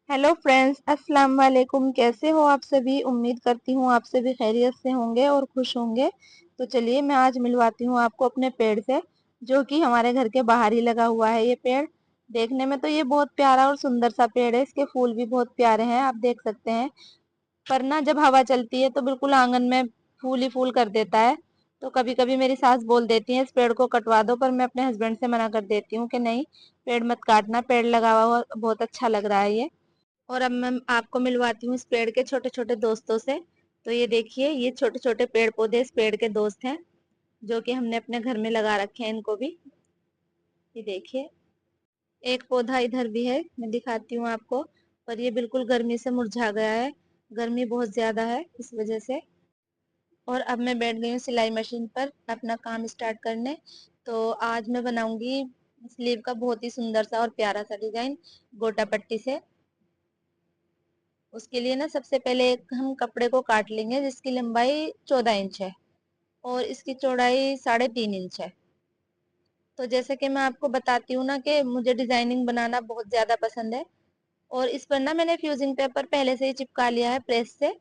Hello friends, अस्सलाम वालेकुम। कैसे हो आप सभी? उम्मीद करती हूँ आप सभी खैरियत से होंगे और खुश होंगे। तो चलिए मैं आज मिलवाती हूँ आपको अपने पेड़ से, जो कि हमारे घर के बाहर ही लगा हुआ है। ये पेड़ देखने में तो ये बहुत प्यारा और सुंदर सा पेड़ है। इसके फूल भी बहुत प्यारे हैं, आप देख सकते हैं। पर ना जब हवा चलती है तो बिल्कुल आंगन में फूल ही फूल कर देता है। तो कभी कभी मेरी सास बोल देती है इस पेड़ को कटवा दो, पर मैं अपने हस्बैंड से मना कर देती हूँ कि नहीं, पेड़ मत काटना, पेड़ लगा हुआ बहुत अच्छा लग रहा है ये। और अब मैं आपको मिलवाती हूँ इस पेड़ के छोटे छोटे दोस्तों से। तो ये देखिए, ये छोटे छोटे पेड़ पौधे इस पेड़ के दोस्त हैं, जो कि हमने अपने घर में लगा रखे हैं इनको भी। ये देखिए, एक पौधा इधर भी है, मैं दिखाती हूँ आपको। पर ये बिल्कुल गर्मी से मुरझा गया है, गर्मी बहुत ज्यादा है इस वजह से। और अब मैं बैठ गई हूँ सिलाई मशीन पर अपना काम स्टार्ट करने। तो आज मैं बनाऊंगी स्लीव का बहुत ही सुंदर सा और प्यारा सा डिजाइन गोटा पट्टी से। उसके लिए ना सबसे पहले एक हम कपड़े को काट लेंगे जिसकी लंबाई 14 इंच है और इसकी चौड़ाई 3.5 इंच है। तो जैसे कि मैं आपको बताती हूँ ना कि मुझे डिजाइनिंग बनाना बहुत ज्यादा पसंद है। और इस पर ना मैंने फ्यूजिंग पेपर पहले से ही चिपका लिया है प्रेस से।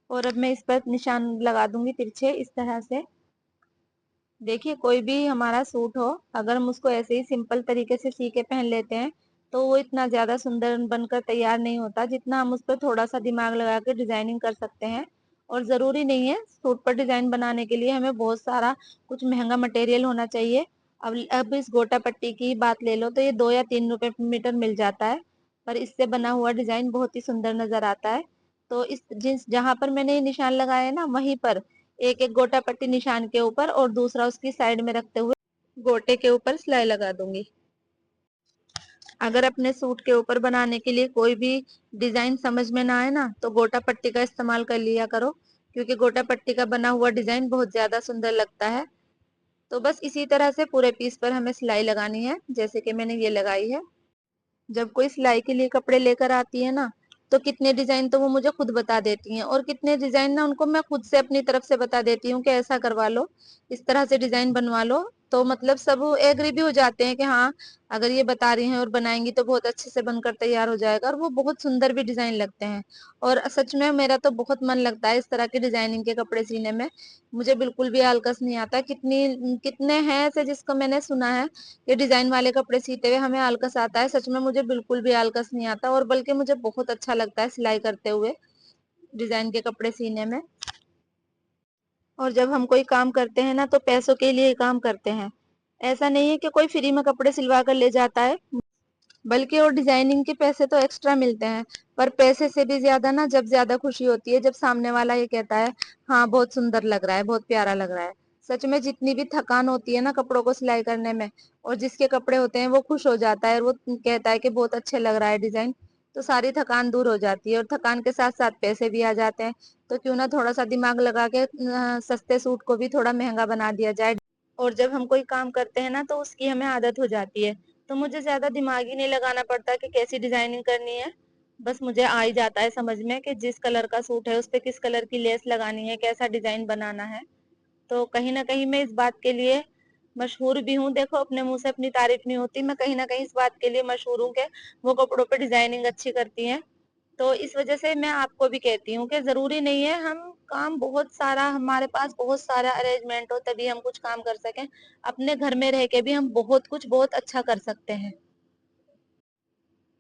और अब मैं इस पर निशान लगा दूंगी तिरछे इस तरह से। देखिए, कोई भी हमारा सूट हो, अगर हम उसको ऐसे ही सिंपल तरीके से सी के पहन लेते हैं तो वो इतना ज्यादा सुंदर बनकर तैयार नहीं होता, जितना हम उस पर थोड़ा सा दिमाग लगा के डिजाइनिंग कर सकते हैं। और जरूरी नहीं है सूट पर डिजाइन बनाने के लिए हमें बहुत सारा कुछ महंगा मटेरियल होना चाहिए। अब इस गोटा पट्टी की बात ले लो तो ये 2 या 3 रुपए मीटर मिल जाता है। पर इससे बना हुआ डिजाइन बहुत ही सुंदर नजर आता है। तो इस जिस जहां पर मैंने ये निशान लगाए हैं ना, वहीं पर एक एक गोटा पट्टी निशान के ऊपर और दूसरा उसकी साइड में रखते हुए गोटे के ऊपर सिलाई लगा दूंगी। अगर अपने सूट के ऊपर बनाने के लिए कोई भी डिजाइन समझ में ना आए ना, तो गोटा पट्टी का इस्तेमाल कर लिया करो, क्योंकि गोटा पट्टी का बना हुआ डिजाइन बहुत ज्यादा सुंदर लगता है। तो बस इसी तरह से पूरे पीस पर हमें सिलाई लगानी है, जैसे कि मैंने ये लगाई है। जब कोई सिलाई के लिए कपड़े लेकर आती है ना, तो कितने डिजाइन तो वो मुझे खुद बता देती हैं, और कितने डिजाइन ना उनको मैं खुद से अपनी तरफ से बता देती हूँ कि ऐसा करवा लो, इस तरह से डिजाइन बनवा लो। तो मतलब सब एग्री भी हो जाते हैं कि हाँ, अगर ये बता रही हैं और बनाएंगी तो बहुत अच्छे से बनकर तैयार हो जाएगा, और वो बहुत सुंदर भी डिजाइन लगते हैं। और सच में मेरा तो बहुत मन लगता है इस तरह के डिजाइनिंग के कपड़े सीने में। मुझे बिल्कुल भी आलकस नहीं आता। कितने हैं ऐसे जिसको मैंने सुना है ये डिजाइन वाले कपड़े सीते हुए हमें आलकस आता है। सच में मुझे बिल्कुल भी आलकस नहीं आता, और बल्कि मुझे बहुत अच्छा लगता है सिलाई करते हुए डिजाइन के कपड़े सीने में। और जब हम कोई काम करते हैं ना, तो पैसों के लिए काम करते हैं। ऐसा नहीं है कि कोई फ्री में कपड़े सिलवा कर ले जाता है, बल्कि और डिजाइनिंग के पैसे तो एक्स्ट्रा मिलते हैं। पर पैसे से भी ज्यादा ना जब ज्यादा खुशी होती है जब सामने वाला ये कहता है, हाँ बहुत सुंदर लग रहा है, बहुत प्यारा लग रहा है। सच में जितनी भी थकान होती है ना कपड़ों को सिलाई करने में, और जिसके कपड़े होते हैं वो खुश हो जाता है और वो कहता है कि बहुत अच्छे लग रहा है डिजाइन, तो सारी थकान दूर हो जाती है और थकान के साथ साथ पैसे भी आ जाते हैं। तो क्यों ना थोड़ा सा दिमाग लगा के सस्ते सूट को भी थोड़ा महंगा बना दिया जाए। और जब हम कोई काम करते हैं ना तो उसकी हमें आदत हो जाती है। तो मुझे ज्यादा दिमाग ही नहीं लगाना पड़ता कि कैसी डिजाइनिंग करनी है। बस मुझे आ ही जाता है समझ में कि जिस कलर का सूट है उस पे किस कलर की लेस लगानी है, कैसा डिजाइन बनाना है। तो कहीं ना कहीं मैं इस बात के लिए मशहूर भी हूँ। देखो, अपने मुंह से अपनी तारीफ नहीं होती, मैं कहीं ना कहीं इस बात के लिए मशहूर हूँ कि वो कपड़ों पे डिजाइनिंग अच्छी करती हैं। तो इस वजह से मैं आपको भी कहती हूँ कि जरूरी नहीं है हम काम बहुत सारा, हमारे पास बहुत सारा अरेंजमेंट हो तभी हम कुछ काम कर सकें। अपने घर में रह के भी हम बहुत कुछ बहुत अच्छा कर सकते हैं।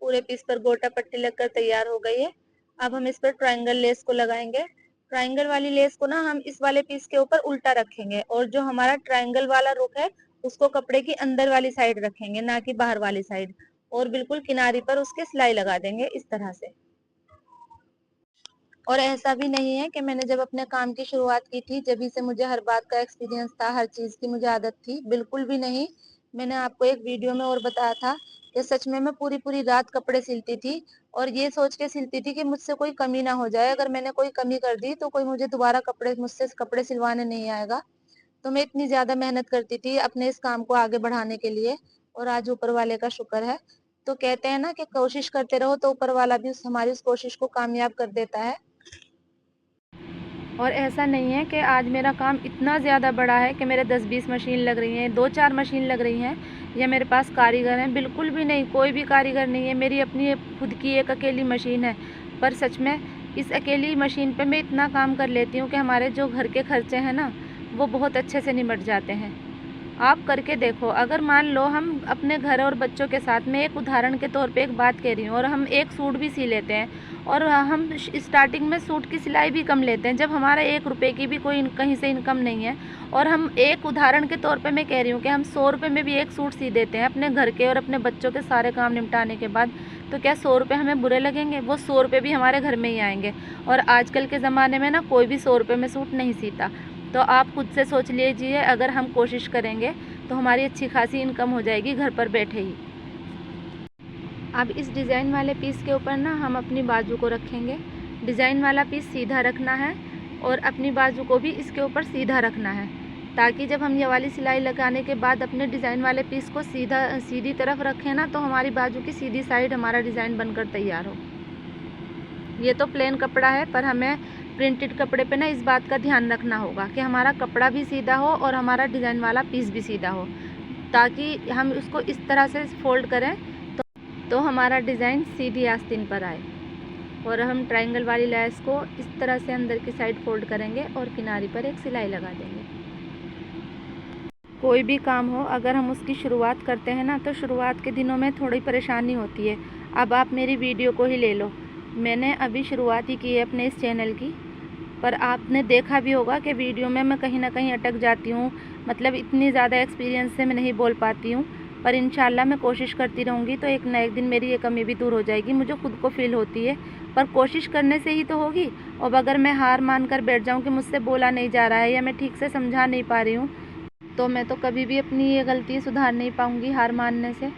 पूरे पीस पर गोटा पट्टी लगकर तैयार हो गई है। अब हम इस पर ट्रायंगल लेस को लगाएंगे। ट्रायंगल वाली लेस को ना हम इस वाले पीस के ऊपर उल्टा रखेंगे, और जो हमारा ट्रायंगल वाला रुख है उसको कपड़े की अंदर वाली साइड रखेंगे, ना कि बाहर वाली साइड। और बिल्कुल किनारी पर उसके सिलाई लगा देंगे इस तरह से। और ऐसा भी नहीं है कि मैंने जब अपने काम की शुरुआत की थी जब से मुझे हर बात का एक्सपीरियंस था, हर चीज की मुझे आदत थी, बिल्कुल भी नहीं। मैंने आपको एक वीडियो में और बताया था कि सच में मैं पूरी पूरी रात कपड़े सिलती थी, और ये सोच के सिलती थी कि मुझसे कोई कमी ना हो जाए, अगर मैंने कोई कमी कर दी तो कोई मुझे दोबारा मुझसे कपड़े सिलवाने नहीं आएगा। तो मैं इतनी ज्यादा मेहनत करती थी अपने इस काम को आगे बढ़ाने के लिए, और आज ऊपर वाले का शुक्र है। तो कहते हैं ना कि कोशिश करते रहो तो ऊपर वाला भी हमारी उस कोशिश को कामयाब कर देता है। और ऐसा नहीं है कि आज मेरा काम इतना ज़्यादा बड़ा है कि मेरे 10-20 मशीन लग रही हैं, 2-4 मशीन लग रही हैं। या मेरे पास कारीगर हैं, बिल्कुल भी नहीं, कोई भी कारीगर नहीं है। मेरी अपनी खुद की एक अकेली मशीन है। पर सच में इस अकेली मशीन पे मैं इतना काम कर लेती हूँ कि हमारे जो घर के खर्चे हैं ना, वो बहुत अच्छे से निपट जाते हैं। आप करके देखो। अगर मान लो हम अपने घर और बच्चों के साथ में, एक उदाहरण के तौर पे एक बात कह रही हूँ, और हम एक सूट भी सी लेते हैं, और हम स्टार्टिंग में सूट की सिलाई भी कम लेते हैं, जब हमारा 1 रुपये की भी कोई कहीं से इनकम नहीं है, और हम एक उदाहरण के तौर पे मैं कह रही हूँ कि हम 100 रुपये में भी एक सूट सी देते हैं अपने घर के और अपने बच्चों के सारे काम निपटाने के बाद, तो क्या 100 रुपये हमें बुरे लगेंगे? वो 100 रुपये भी हमारे घर में ही आएंगे। और आजकल के ज़माने में ना कोई भी 100 रुपये में सूट नहीं सीता। तो आप खुद से सोच लीजिए, अगर हम कोशिश करेंगे तो हमारी अच्छी खासी इनकम हो जाएगी घर पर बैठे ही। अब इस डिज़ाइन वाले पीस के ऊपर ना हम अपनी बाजू को रखेंगे। डिज़ाइन वाला पीस सीधा रखना है और अपनी बाजू को भी इसके ऊपर सीधा रखना है, ताकि जब हम ये वाली सिलाई लगाने के बाद अपने डिज़ाइन वाले पीस को सीधी तरफ रखें ना, तो हमारी बाजू की सीधी साइड हमारा डिज़ाइन बनकर तैयार हो। ये तो प्लेन कपड़ा है, पर हमें प्रिंटेड कपड़े पे ना इस बात का ध्यान रखना होगा कि हमारा कपड़ा भी सीधा हो और हमारा डिज़ाइन वाला पीस भी सीधा हो, ताकि हम उसको इस तरह से फोल्ड करें तो हमारा डिज़ाइन सीधी आस्तीन पर आए। और हम ट्रायंगल वाली लैस को इस तरह से अंदर की साइड फोल्ड करेंगे और किनारे पर एक सिलाई लगा देंगे। कोई भी काम हो, अगर हम उसकी शुरुआत करते हैं ना, तो शुरुआत के दिनों में थोड़ी परेशानी होती है। अब आप मेरी वीडियो को ही ले लो, मैंने अभी शुरुआत ही की है अपने इस चैनल की, पर आपने देखा भी होगा कि वीडियो में मैं कहीं ना कहीं अटक जाती हूँ, मतलब इतनी ज़्यादा एक्सपीरियंस से मैं नहीं बोल पाती हूँ। पर इंशाल्लाह मैं कोशिश करती रहूँगी तो एक ना एक दिन मेरी ये कमी भी दूर हो जाएगी। मुझे खुद को फील होती है, पर कोशिश करने से ही तो होगी। और अगर मैं हार मान कर बैठ जाऊँ कि मुझसे बोला नहीं जा रहा है या मैं ठीक से समझा नहीं पा रही हूँ, तो मैं तो कभी भी अपनी ये गलती सुधार नहीं पाऊँगी हार मानने से।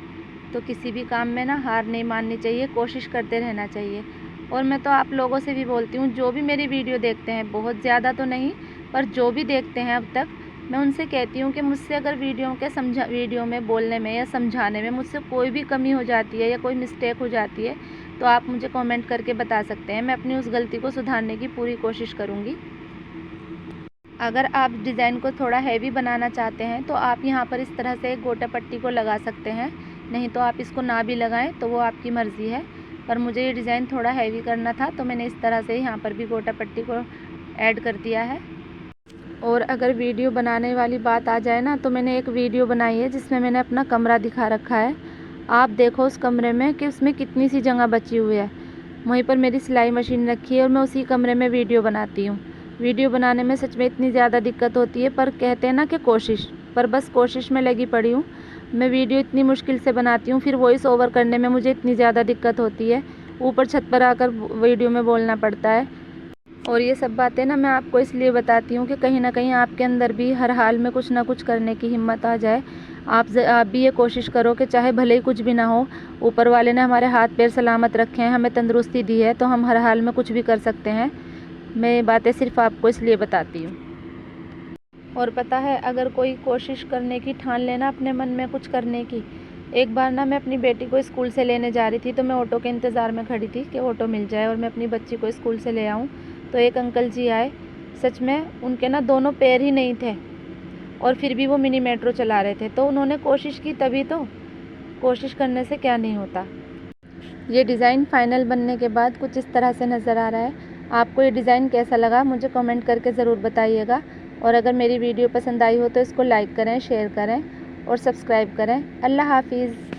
तो किसी भी काम में ना हार नहीं माननी चाहिए, कोशिश करते रहना चाहिए। और मैं तो आप लोगों से भी बोलती हूँ, जो भी मेरी वीडियो देखते हैं, बहुत ज़्यादा तो नहीं, पर जो भी देखते हैं अब तक, मैं उनसे कहती हूँ कि मुझसे अगर वीडियो में बोलने में या समझाने में मुझसे कोई भी कमी हो जाती है या कोई मिस्टेक हो जाती है, तो आप मुझे कमेंट करके बता सकते हैं। मैं अपनी उस गलती को सुधारने की पूरी कोशिश करूँगी। अगर आप डिज़ाइन को थोड़ा हैवी बनाना चाहते हैं तो आप यहाँ पर इस तरह से एक गोटा पट्टी को लगा सकते हैं, नहीं तो आप इसको ना भी लगाएं, तो वो आपकी मर्ज़ी है। पर मुझे ये डिज़ाइन थोड़ा हैवी करना था, तो मैंने इस तरह से यहाँ पर भी गोटा पट्टी को ऐड कर दिया है। और अगर वीडियो बनाने वाली बात आ जाए ना, तो मैंने एक वीडियो बनाई है जिसमें मैंने अपना कमरा दिखा रखा है। आप देखो उस कमरे में कि उसमें कितनी सी जगह बची हुई है। वहीं पर मेरी सिलाई मशीन रखी है और मैं उसी कमरे में वीडियो बनाती हूँ। वीडियो बनाने में सच में इतनी ज़्यादा दिक्कत होती है, पर कहते हैं ना कि कोशिश, पर बस कोशिश में लगी पड़ी हूँ। मैं वीडियो इतनी मुश्किल से बनाती हूँ, फिर वॉइस ओवर करने में मुझे इतनी ज़्यादा दिक्कत होती है, ऊपर छत पर आकर वीडियो में बोलना पड़ता है। और ये सब बातें ना मैं आपको इसलिए बताती हूँ कि कहीं ना कहीं आपके अंदर भी हर हाल में कुछ ना कुछ करने की हिम्मत आ जाए। आप भी ये कोशिश करो कि चाहे भले ही कुछ भी ना हो, ऊपर वाले ने हमारे हाथ पैर सलामत रखे हैं, हमें तंदुरुस्ती दी है, तो हम हर हाल में कुछ भी कर सकते हैं। मैं ये बातें सिर्फ आपको इसलिए बताती हूँ। और पता है, अगर कोई कोशिश करने की ठान लेना अपने मन में कुछ करने की। एक बार ना मैं अपनी बेटी को स्कूल से लेने जा रही थी, तो मैं ऑटो के इंतज़ार में खड़ी थी कि ऑटो मिल जाए और मैं अपनी बच्ची को स्कूल से ले आऊँ। तो एक अंकल जी आए, सच में उनके ना दोनों पैर ही नहीं थे और फिर भी वो मिनी मेट्रो चला रहे थे। तो उन्होंने कोशिश की, तभी तो, कोशिश करने से क्या नहीं होता। ये डिज़ाइन फाइनल बनने के बाद कुछ इस तरह से नज़र आ रहा है। आपको ये डिज़ाइन कैसा लगा मुझे कमेंट करके ज़रूर बताइएगा। और अगर मेरी वीडियो पसंद आई हो तो इसको लाइक करें, शेयर करें और सब्सक्राइब करें। अल्लाह हाफिज़।